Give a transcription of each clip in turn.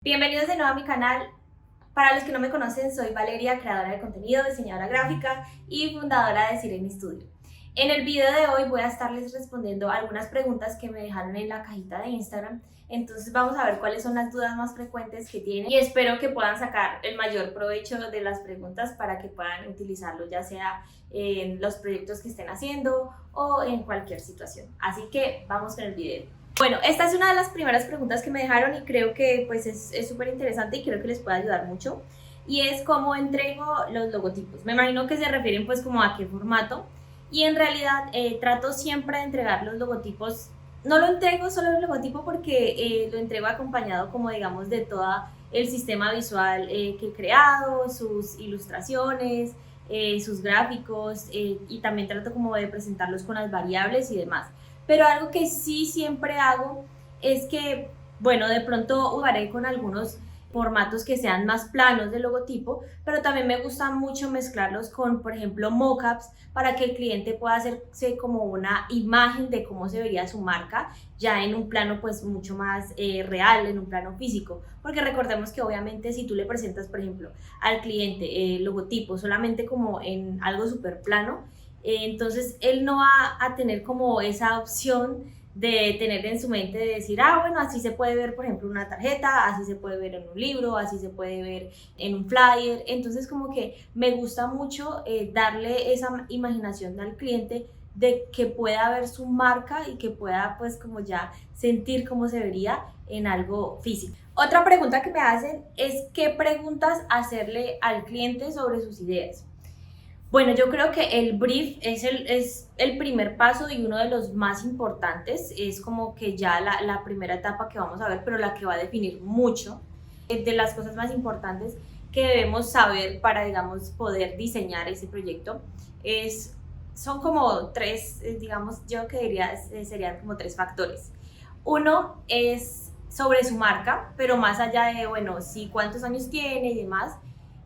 Bienvenidos de nuevo a mi canal. Para los que no me conocen, soy Valeria, creadora de contenido, diseñadora gráfica y fundadora de Sirene Studio. En el video de hoy voy a estarles respondiendo algunas preguntas que me dejaron en la cajita de Instagram. Entonces vamos a ver cuáles son las dudas más frecuentes que tienen y espero que puedan sacar el mayor provecho de las preguntas para que puedan utilizarlo ya sea en los proyectos que estén haciendo o en cualquier situación. Así que vamos con el video. Bueno, esta es una de las primeras preguntas que me dejaron y creo que pues es súper interesante y creo que les puede ayudar mucho. Y es cómo entrego los logotipos. Me imagino que se refieren pues como a qué formato. Y en realidad trato siempre de entregar los logotipos. No lo entrego solo el logotipo porque lo entrego acompañado como digamos de todo el sistema visual que he creado, sus ilustraciones, sus gráficos y también trato como de presentarlos con las variables y demás. Pero algo que sí siempre hago es que, bueno, de pronto jugaré con algunos formatos que sean más planos de logotipo, pero también me gusta mucho mezclarlos con, por ejemplo, mockups para que el cliente pueda hacerse como una imagen de cómo se vería su marca ya en un plano pues mucho más real, en un plano físico, porque recordemos que obviamente si tú le presentas, por ejemplo, al cliente el logotipo solamente como en algo súper plano, entonces él no va a tener como esa opción de tener en su mente de decir, bueno, así se puede ver, por ejemplo, una tarjeta, así se puede ver en un libro, así se puede ver en un flyer. Entonces como que me gusta mucho darle esa imaginación al cliente de que pueda ver su marca y que pueda pues como ya sentir cómo se vería en algo físico. Otra pregunta que me hacen es qué preguntas hacerle al cliente sobre sus ideas. Bueno, yo creo que el brief es el primer paso y uno de los más importantes. Es como que ya la primera etapa que vamos a ver, pero la que va a definir mucho. De las cosas más importantes que debemos saber para, digamos, poder diseñar ese proyecto son como tres, digamos, yo que diría serían como tres factores. Uno es sobre su marca, pero más allá de, bueno, sí, cuántos años tiene y demás,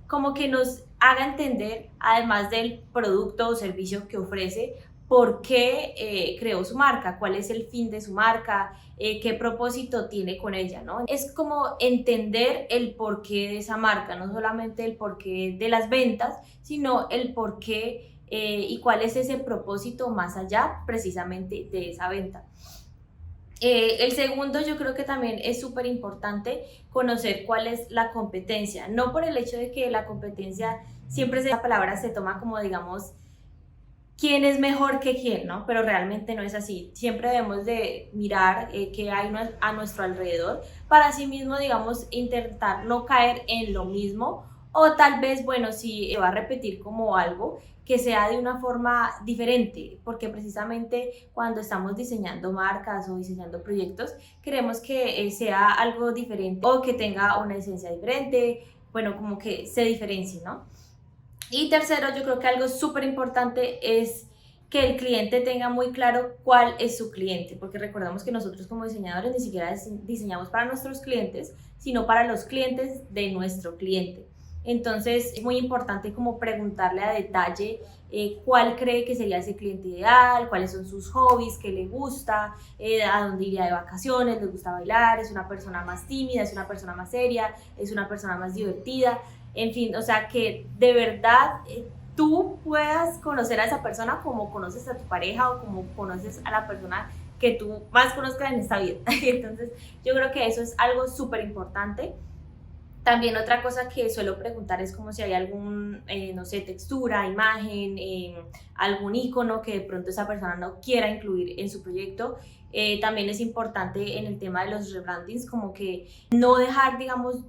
como que nos haga entender, además del producto o servicio que ofrece, por qué creó su marca, cuál es el fin de su marca, qué propósito tiene con ella, ¿no? Es como entender el porqué de esa marca, no solamente el porqué de las ventas, sino el porqué y cuál es ese propósito más allá precisamente de esa venta. El segundo, yo creo que también es súper importante conocer cuál es la competencia, no por el hecho de que la competencia siempre esa palabra se toma como digamos quién es mejor que quién, ¿no? Pero realmente no es así. Siempre debemos de mirar qué hay a nuestro alrededor para así mismo, digamos, intentar no caer en lo mismo o tal vez, bueno, si va a repetir como algo que sea de una forma diferente, porque precisamente cuando estamos diseñando marcas o diseñando proyectos, queremos que sea algo diferente o que tenga una esencia diferente, bueno, como que se diferencie, ¿no? Y tercero, yo creo que algo súper importante es que el cliente tenga muy claro cuál es su cliente, porque recordamos que nosotros como diseñadores ni siquiera diseñamos para nuestros clientes, sino para los clientes de nuestro cliente. Entonces es muy importante como preguntarle a detalle cuál cree que sería ese cliente ideal, cuáles son sus hobbies, qué le gusta, a dónde iría de vacaciones, le gusta bailar, es una persona más tímida, es una persona más seria, es una persona más divertida. En fin, o sea, que de verdad tú puedas conocer a esa persona como conoces a tu pareja o como conoces a la persona que tú más conozcas en esta vida. Entonces, yo creo que eso es algo súper importante. También otra cosa que suelo preguntar es como si hay algún, no sé, textura, imagen, algún icono que de pronto esa persona no quiera incluir en su proyecto. También es importante en el tema de los rebrandings como que no dejar, digamos,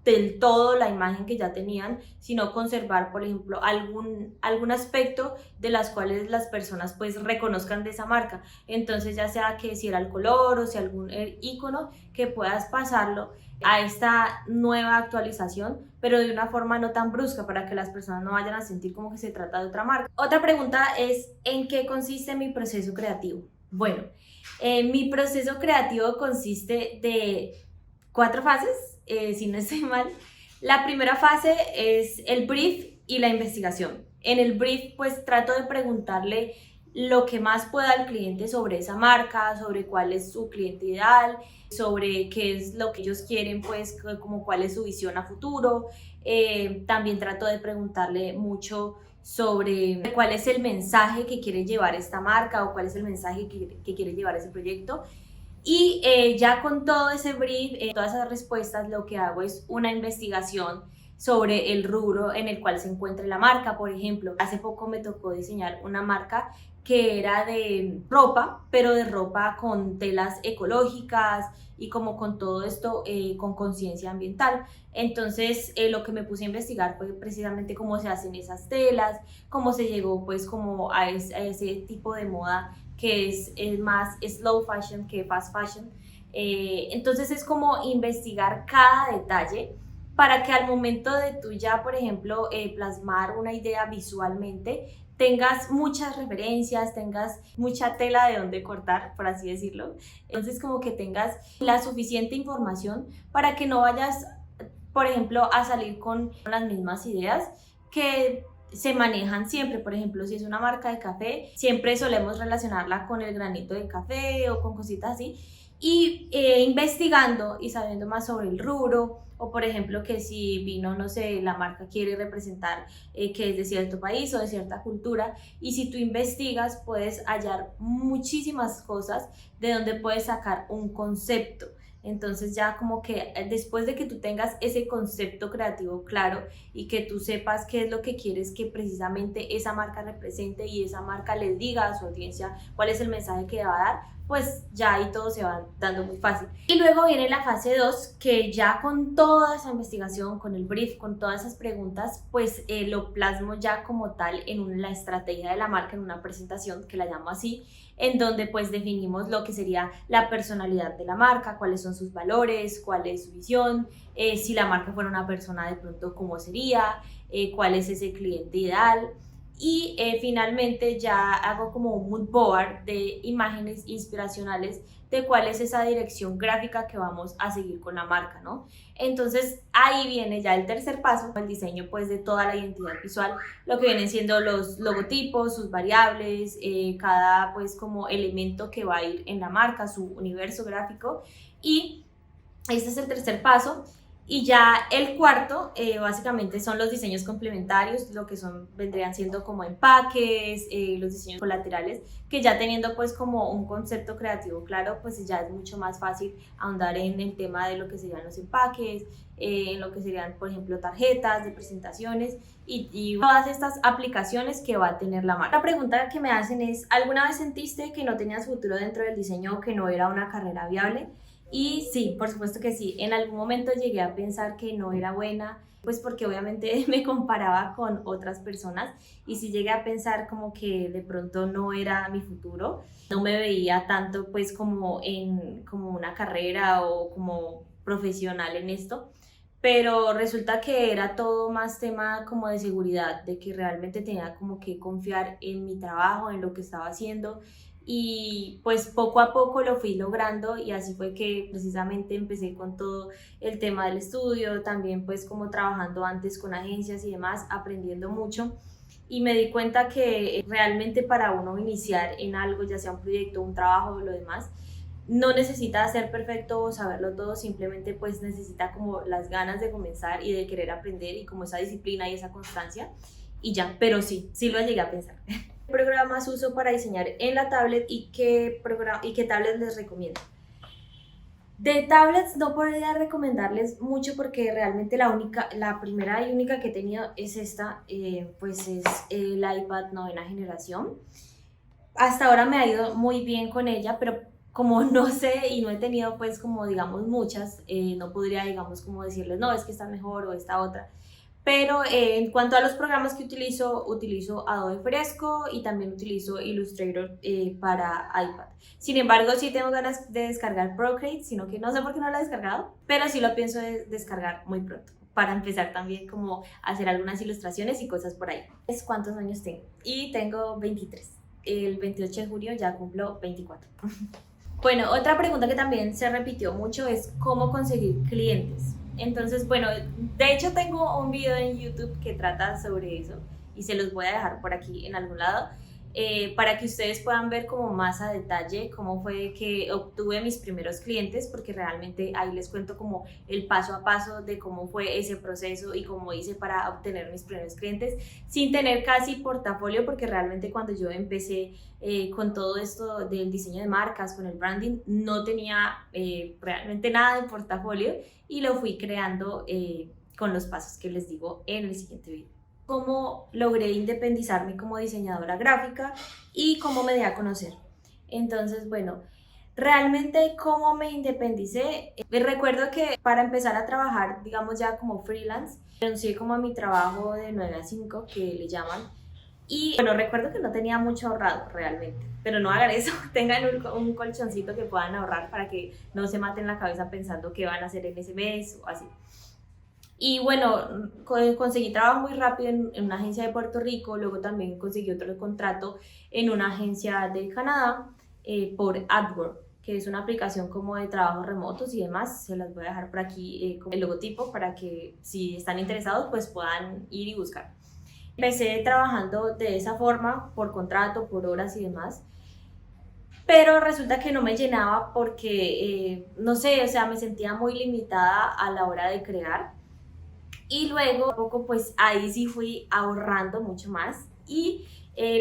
del todo la imagen que ya tenían, sino conservar, por ejemplo, algún aspecto de las cuales las personas pues reconozcan de esa marca. Entonces ya sea que si era el color o si algún icono que puedas pasarlo a esta nueva actualización, pero de una forma no tan brusca para que las personas no vayan a sentir como que se trata de otra marca. Otra pregunta es, ¿en qué consiste mi proceso creativo? Bueno, mi proceso creativo consiste de 4 fases, si no estoy mal. La primera fase es el brief y la investigación. En el brief pues trato de preguntarle lo que más pueda al cliente sobre esa marca, sobre cuál es su cliente ideal, sobre qué es lo que ellos quieren, pues como cuál es su visión a futuro. También trato de preguntarle mucho sobre cuál es el mensaje que quiere llevar esta marca o cuál es el mensaje que quiere llevar ese proyecto. Y ya con todo ese brief, todas esas respuestas, lo que hago es una investigación sobre el rubro en el cual se encuentra la marca. Por ejemplo, hace poco me tocó diseñar una marca que era de ropa, pero de ropa con telas ecológicas y como con todo esto con conciencia ambiental. Entonces lo que me puse a investigar fue precisamente cómo se hacen esas telas, cómo se llegó pues como a ese tipo de moda que es más slow fashion que fast fashion. Entonces es como investigar cada detalle para que al momento de tú ya, por ejemplo, plasmar una idea visualmente, tengas muchas referencias, tengas mucha tela de donde cortar, por así decirlo. Entonces como que tengas la suficiente información para que no vayas, por ejemplo, a salir con las mismas ideas que se manejan siempre. Por ejemplo, si es una marca de café, siempre solemos relacionarla con el granito del café o con cositas así. Y investigando y sabiendo más sobre el rubro, o por ejemplo que si vino, no sé, la marca quiere representar que es de cierto país o de cierta cultura, y si tú investigas puedes hallar muchísimas cosas de donde puedes sacar un concepto. Entonces ya como que después de que tú tengas ese concepto creativo claro y que tú sepas qué es lo que quieres que precisamente esa marca represente y esa marca le diga a su audiencia cuál es el mensaje que va a dar, pues ya ahí todo se va dando muy fácil. Y luego viene la fase 2, que ya con toda esa investigación, con el brief, con todas esas preguntas, pues lo plasmo ya como tal en la estrategia de la marca, en una presentación que la llamo así, en donde pues definimos lo que sería la personalidad de la marca, cuáles son sus valores, cuál es su visión, si la marca fuera una persona de pronto cómo sería, cuál es ese cliente ideal. Y finalmente ya hago como un mood board de imágenes inspiracionales de cuál es esa dirección gráfica que vamos a seguir con la marca, ¿no? Entonces ahí viene ya el tercer paso, el diseño pues de toda la identidad visual, lo que vienen siendo los logotipos, sus variables, cada pues como elemento que va a ir en la marca, su universo gráfico. Y este es el tercer paso. Y ya el cuarto, básicamente son los diseños complementarios, lo que vendrían siendo como empaques, los diseños colaterales, que ya teniendo pues como un concepto creativo claro, pues ya es mucho más fácil ahondar en el tema de lo que serían los empaques, en lo que serían, por ejemplo, tarjetas de presentaciones y todas estas aplicaciones que va a tener la marca. La pregunta que me hacen es, ¿alguna vez sentiste que no tenías futuro dentro del diseño o que no era una carrera viable? Y sí, por supuesto que sí, en algún momento llegué a pensar que no era buena, pues porque obviamente me comparaba con otras personas y sí llegué a pensar como que de pronto no era mi futuro, no me veía tanto pues como una carrera o como profesional en esto, pero resulta que era todo más tema como de seguridad, de que realmente tenía como que confiar en mi trabajo, en lo que estaba haciendo, y pues poco a poco lo fui logrando y así fue que precisamente empecé con todo el tema del estudio, también pues como trabajando antes con agencias y demás, aprendiendo mucho, y me di cuenta que realmente para uno iniciar en algo, ya sea un proyecto, un trabajo o lo demás, no necesita ser perfecto o saberlo todo, simplemente pues necesita como las ganas de comenzar y de querer aprender y como esa disciplina y esa constancia y ya, pero sí, sí lo llegué a pensar. ¿Qué programas uso para diseñar en la tablet y qué tablets les recomiendo? De tablets no podría recomendarles mucho porque realmente la primera y única que he tenido es esta, pues es el iPad novena generación. Hasta ahora me ha ido muy bien con ella, pero como no sé y no he tenido pues como digamos muchas, no podría digamos como decirles no, es que esta mejor o esta otra. Pero en cuanto a los programas que utilizo Adobe Fresco y también utilizo Illustrator para iPad. Sin embargo, sí tengo ganas de descargar Procreate, sino que no sé por qué no lo he descargado, pero sí lo pienso descargar muy pronto para empezar también como a hacer algunas ilustraciones y cosas por ahí. ¿Cuántos años tengo? Y tengo 23. El 28 de junio ya cumplo 24. Bueno, otra pregunta que también se repitió mucho es cómo conseguir clientes. Entonces, bueno, de hecho tengo un video en YouTube que trata sobre eso y se los voy a dejar por aquí en algún lado. para que ustedes puedan ver como más a detalle cómo fue que obtuve mis primeros clientes, porque realmente ahí les cuento como el paso a paso de cómo fue ese proceso y cómo hice para obtener mis primeros clientes sin tener casi portafolio, porque realmente cuando yo empecé con todo esto del diseño de marcas, con el branding, no tenía realmente nada de portafolio y lo fui creando con los pasos que les digo en el siguiente video. Cómo logré independizarme como diseñadora gráfica y cómo me di a conocer. Entonces, bueno, realmente cómo me independicé. Recuerdo que para empezar a trabajar, digamos ya como freelance, renuncié como a mi trabajo de 9 a 5, que le llaman. Y bueno, recuerdo que no tenía mucho ahorrado realmente, pero no hagan eso, tengan un colchoncito que puedan ahorrar para que no se maten la cabeza pensando qué van a hacer en ese mes o así. Y bueno, conseguí trabajo muy rápido en una agencia de Puerto Rico, luego también conseguí otro contrato en una agencia de Canadá por AdWork, que es una aplicación como de trabajos remotos y demás. Se las voy a dejar por aquí con el logotipo para que si están interesados pues puedan ir y buscar. Empecé trabajando de esa forma, por contrato, por horas y demás. Pero resulta que no me llenaba porque, no sé, o sea, me sentía muy limitada a la hora de crear. Y luego, poco, pues ahí sí fui ahorrando mucho más y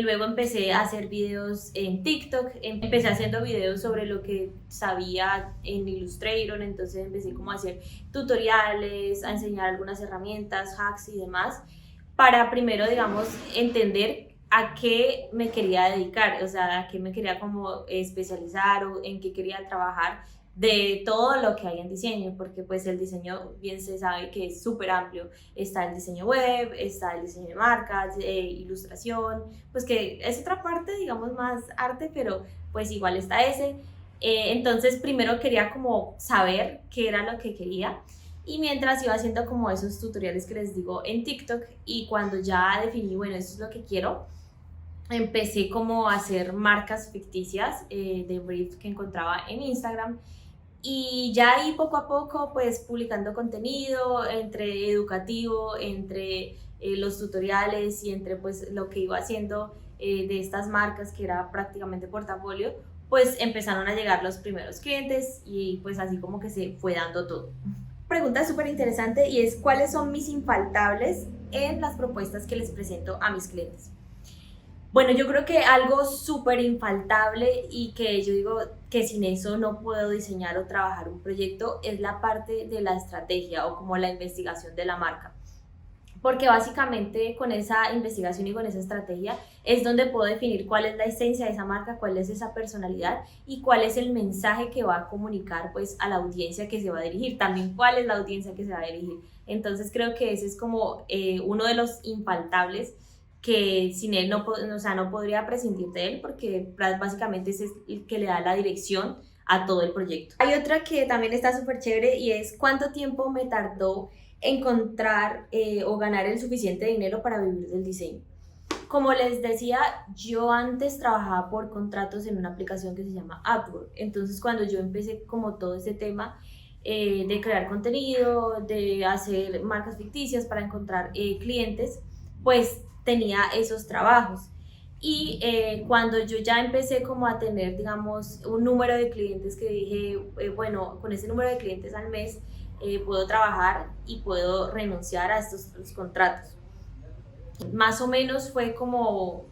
luego empecé a hacer videos en TikTok, empecé haciendo videos sobre lo que sabía en Illustrator, entonces empecé como a hacer tutoriales, a enseñar algunas herramientas, hacks y demás, para primero, digamos, entender a qué me quería dedicar, o sea, a qué me quería como especializar o en qué quería trabajar de todo lo que hay en diseño, porque pues el diseño bien se sabe que es súper amplio. Está el diseño web, está el diseño de marcas, ilustración, pues que es otra parte, digamos, más arte, pero pues igual está ese. Entonces primero quería como saber qué era lo que quería y mientras iba haciendo como esos tutoriales que les digo en TikTok y cuando ya definí, bueno, esto es lo que quiero, empecé como a hacer marcas ficticias de brief que encontraba en Instagram y ya ahí poco a poco pues publicando contenido entre educativo, entre los tutoriales y entre pues lo que iba haciendo de estas marcas que era prácticamente portafolio, pues empezaron a llegar los primeros clientes y pues así como que se fue dando todo. Pregunta súper interesante y es ¿cuáles son mis infaltables en las propuestas que les presento a mis clientes? Bueno, yo creo que algo súper infaltable y que yo digo que sin eso no puedo diseñar o trabajar un proyecto es la parte de la estrategia o como la investigación de la marca. Porque básicamente con esa investigación y con esa estrategia es donde puedo definir cuál es la esencia de esa marca, cuál es esa personalidad y cuál es el mensaje que va a comunicar pues a la audiencia que se va a dirigir, también cuál es la audiencia que se va a dirigir. Entonces creo que ese es como uno de los infaltables que sin él no, o sea, no podría prescindir de él porque básicamente es el que le da la dirección a todo el proyecto. Hay otra que también está súper chévere y es cuánto tiempo me tardó encontrar o ganar el suficiente dinero para vivir del diseño. Como les decía, yo antes trabajaba por contratos en una aplicación que se llama Upwork. Entonces, cuando yo empecé como todo este tema de crear contenido, de hacer marcas ficticias para encontrar clientes, pues tenía esos trabajos. Y cuando yo ya empecé como a tener, digamos, un número de clientes que dije, bueno, con ese número de clientes al mes, puedo trabajar y puedo renunciar a estos contratos. Más o menos fue como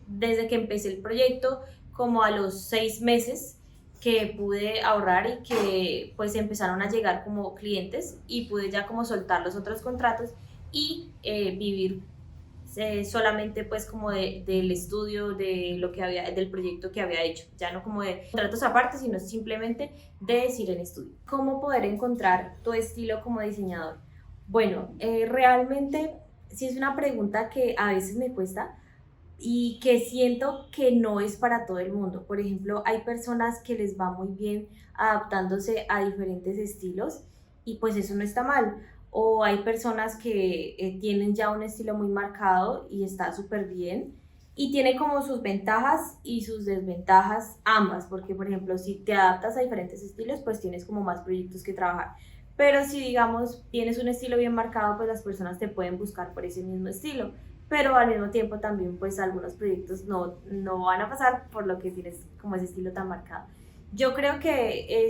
desde que empecé el proyecto, como a los 6 meses que pude ahorrar y que pues empezaron a llegar como clientes y pude ya como soltar los otros contratos y vivir solamente pues como del estudio de lo que había, del proyecto que había hecho, ya no como de contratos aparte, sino simplemente de decir en estudio. ¿Cómo poder encontrar tu estilo como diseñador? Bueno, realmente sí es una pregunta que a veces me cuesta y que siento que no es para todo el mundo. Por ejemplo, hay personas que les va muy bien adaptándose a diferentes estilos y pues eso no está mal. O hay personas que tienen ya un estilo muy marcado y está súper bien. Y tiene como sus ventajas y sus desventajas ambas, porque por ejemplo, si te adaptas a diferentes estilos, pues tienes como más proyectos que trabajar. Pero si digamos tienes un estilo bien marcado, pues las personas te pueden buscar por ese mismo estilo. pero al mismo tiempo también pues algunos proyectos no van a pasar por lo que tienes como ese estilo tan marcado. Yo creo que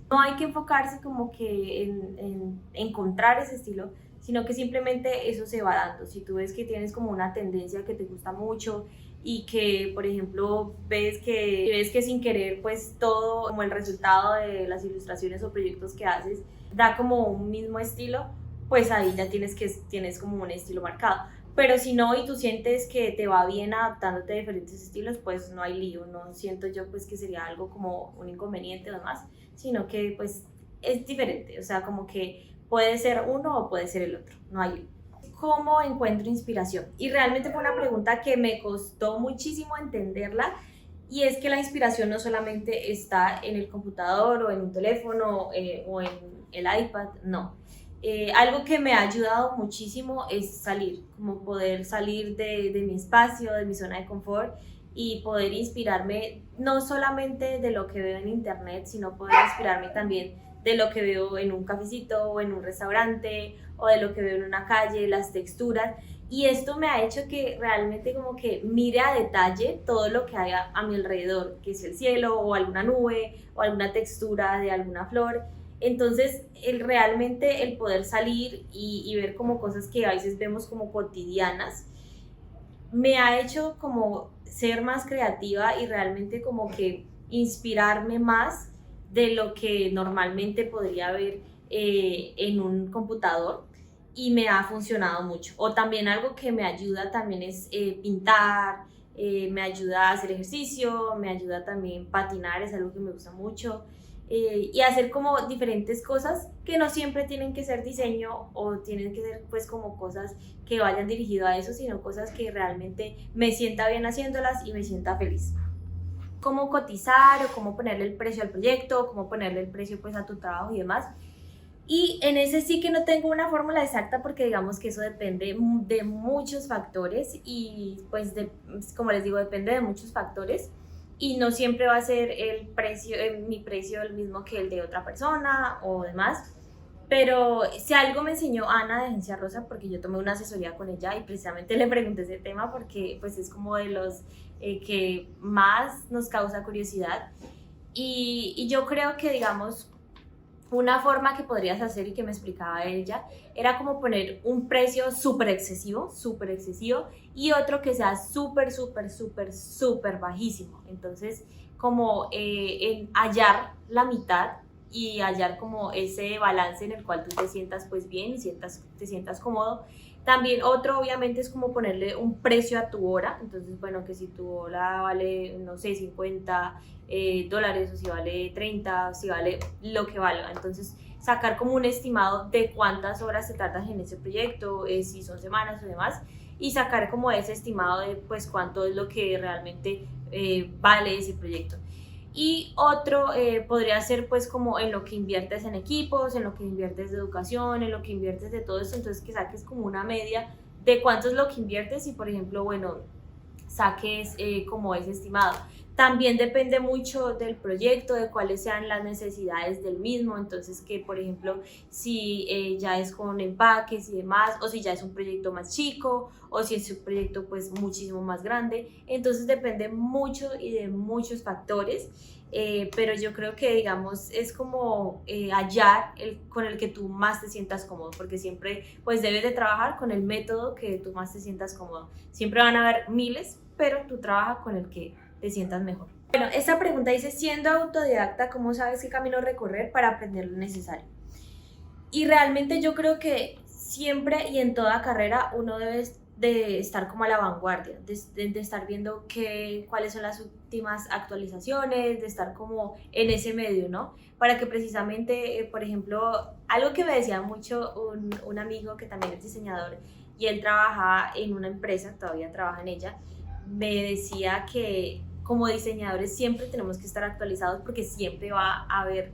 no hay que enfocarse como que en encontrar ese estilo, sino que simplemente eso se va dando. Si tú ves que tienes como una tendencia que te gusta mucho y que, por ejemplo, ves que sin querer, pues todo como el resultado de las ilustraciones o proyectos que haces da como un mismo estilo, pues ahí ya tienes como un estilo marcado. Pero si no y tú sientes que te va bien adaptándote a diferentes estilos, pues no hay lío, no siento yo pues que sería algo como un inconveniente o demás, sino que pues es diferente, o sea, como que puede ser uno o puede ser el otro, no hay lío. ¿Cómo encuentro inspiración? Y realmente fue una pregunta que me costó muchísimo entenderla, y es que la inspiración no solamente está en el computador o en un teléfono o en el iPad, no. Algo que me ha ayudado muchísimo es salir, como poder salir de mi espacio, de mi zona de confort, y poder inspirarme no solamente de lo que veo en internet, sino poder inspirarme también de lo que veo en un cafecito o en un restaurante o de lo que veo en una calle, las texturas. Y esto me ha hecho que realmente como que mire a detalle todo lo que hay a mi alrededor, que es el cielo o alguna nube o alguna textura de alguna flor. Entonces, realmente el poder salir y ver como cosas que a veces vemos como cotidianas, me ha hecho como ser más creativa y realmente como que inspirarme más de lo que normalmente podría ver en un computador, y me ha funcionado mucho. O también algo que me ayuda también es pintar, me ayuda a hacer ejercicio, me ayuda también patinar, es algo que me gusta mucho. Y hacer como diferentes cosas que no siempre tienen que ser diseño o tienen que ser pues como cosas que vayan dirigido a eso, sino cosas que realmente me sienta bien haciéndolas y me sienta feliz. Cómo cotizar o cómo ponerle el precio al proyecto, cómo ponerle el precio pues a tu trabajo y demás. Y en ese sí que no tengo una fórmula exacta, porque digamos que eso depende de muchos factores y pues como les digo, depende de muchos factores, y no siempre va a ser mi precio el mismo que el de otra persona o demás. Pero si algo me enseñó Ana de Agencia Rosa, porque yo tomé una asesoría con ella y precisamente le pregunté ese tema porque pues es como de los que más nos causa curiosidad. Y yo creo que, digamos, una forma que podrías hacer y que me explicaba ella era como poner un precio súper excesivo, y otro que sea súper bajísimo. Entonces, como en hallar la mitad y hallar como ese balance en el cual tú te sientas pues bien y te sientas cómodo. También otro obviamente es como ponerle un precio a tu hora. Entonces, bueno, que si tu hora vale, no sé, 50 dólares, o si vale 30, o si vale lo que valga. Entonces, sacar como un estimado de cuántas horas te tardas en ese proyecto, si son semanas o demás, y sacar como ese estimado de pues cuánto es lo que realmente vale ese proyecto. Y otro podría ser pues como en lo que inviertes en equipos, en lo que inviertes de educación, en lo que inviertes de todo esto. Entonces, que saques como una media de cuánto es lo que inviertes y, por ejemplo, bueno, saques como ese estimado. También depende mucho del proyecto, de cuáles sean las necesidades del mismo. Entonces, que por ejemplo, si ya es con empaques y demás, o si ya es un proyecto más chico, o si es un proyecto pues muchísimo más grande. Entonces depende mucho y de muchos factores. Pero yo creo que, digamos, es como hallar con el que tú más te sientas cómodo, porque siempre pues debes de trabajar con el método que tú más te sientas cómodo. Siempre van a haber miles, pero tú trabajas con el que te sientas mejor. Bueno, esta pregunta dice: siendo autodidacta, ¿cómo sabes qué camino recorrer para aprender lo necesario? Y realmente yo creo que siempre y en toda carrera uno debe de estar como a la vanguardia, de estar viendo cuáles son las últimas actualizaciones, de estar como en ese medio, ¿no? Para que precisamente, por ejemplo, algo que me decía mucho un amigo que también es diseñador, y él trabajaba en una empresa, todavía trabaja en ella, me decía que como diseñadores siempre tenemos que estar actualizados, porque siempre va a haber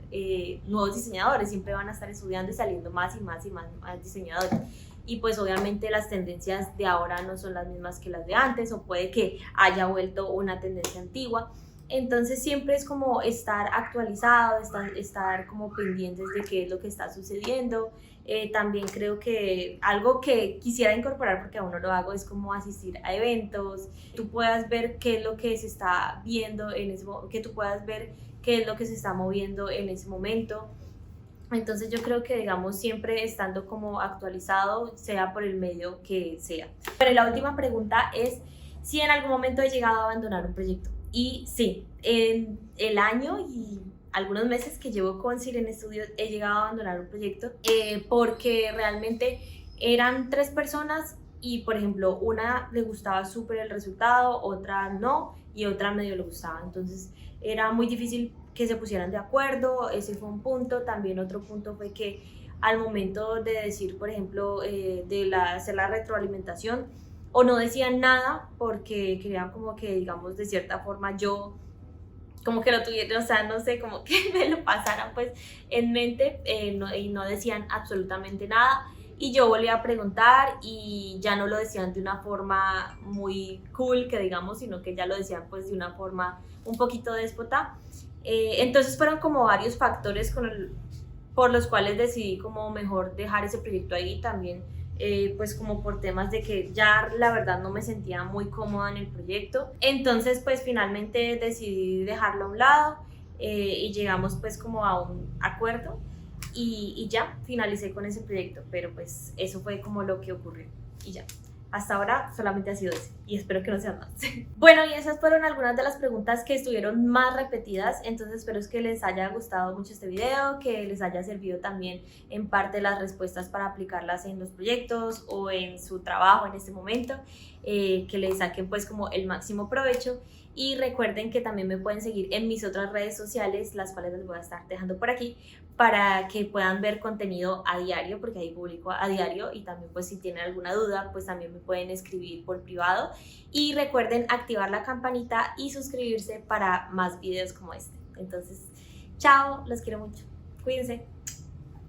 nuevos diseñadores, siempre van a estar estudiando y saliendo más y más diseñadores. Y pues obviamente las tendencias de ahora no son las mismas que las de antes, o puede que haya vuelto una tendencia antigua. Entonces siempre es como estar actualizado, estar como pendientes de qué es lo que está sucediendo. También creo que algo que quisiera incorporar, porque aún no lo hago, es como asistir a eventos, tú puedas ver qué es lo que se está viendo que tú puedas ver qué es lo que se está moviendo en ese momento. Entonces yo creo que, digamos, siempre estando como actualizado, sea por el medio que sea. Pero la última pregunta es si en algún momento he llegado a abandonar un proyecto. Y sí, en el año y algunos meses que llevo con Sirene Studios he llegado a abandonar un proyecto porque realmente eran 3 personas y, por ejemplo, una le gustaba súper el resultado, otra no y otra medio le gustaba. Entonces era muy difícil que se pusieran de acuerdo, ese fue un punto. También otro punto fue que al momento de decir, por ejemplo, hacer la retroalimentación, o no decían nada porque querían como que, digamos, de cierta forma yo como que lo tuvieran, o sea, no sé, como que me lo pasaran pues en mente, y no decían absolutamente nada. Y yo volví a preguntar y ya no lo decían de una forma muy cool, que digamos, sino que ya lo decían pues de una forma un poquito déspota. Entonces fueron como varios factores por los cuales decidí como mejor dejar ese proyecto ahí también. Pues como por temas de que ya la verdad no me sentía muy cómoda en el proyecto. Entonces pues finalmente decidí dejarlo a un lado, y llegamos pues como a un acuerdo y ya finalicé con ese proyecto, pero pues eso fue como lo que ocurrió y ya. Hasta ahora solamente ha sido ese y espero que no sea más. Bueno, y esas fueron algunas de las preguntas que estuvieron más repetidas, entonces espero que les haya gustado mucho este video, que les haya servido también en parte las respuestas para aplicarlas en los proyectos o en su trabajo en este momento, que les saquen pues como el máximo provecho. Y recuerden que también me pueden seguir en mis otras redes sociales, las cuales les voy a estar dejando por aquí, para que puedan ver contenido a diario, porque ahí publico a diario. Y también pues si tienen alguna duda, pues también me pueden escribir por privado. Y recuerden activar la campanita y suscribirse para más videos como este. Entonces, chao, los quiero mucho. Cuídense.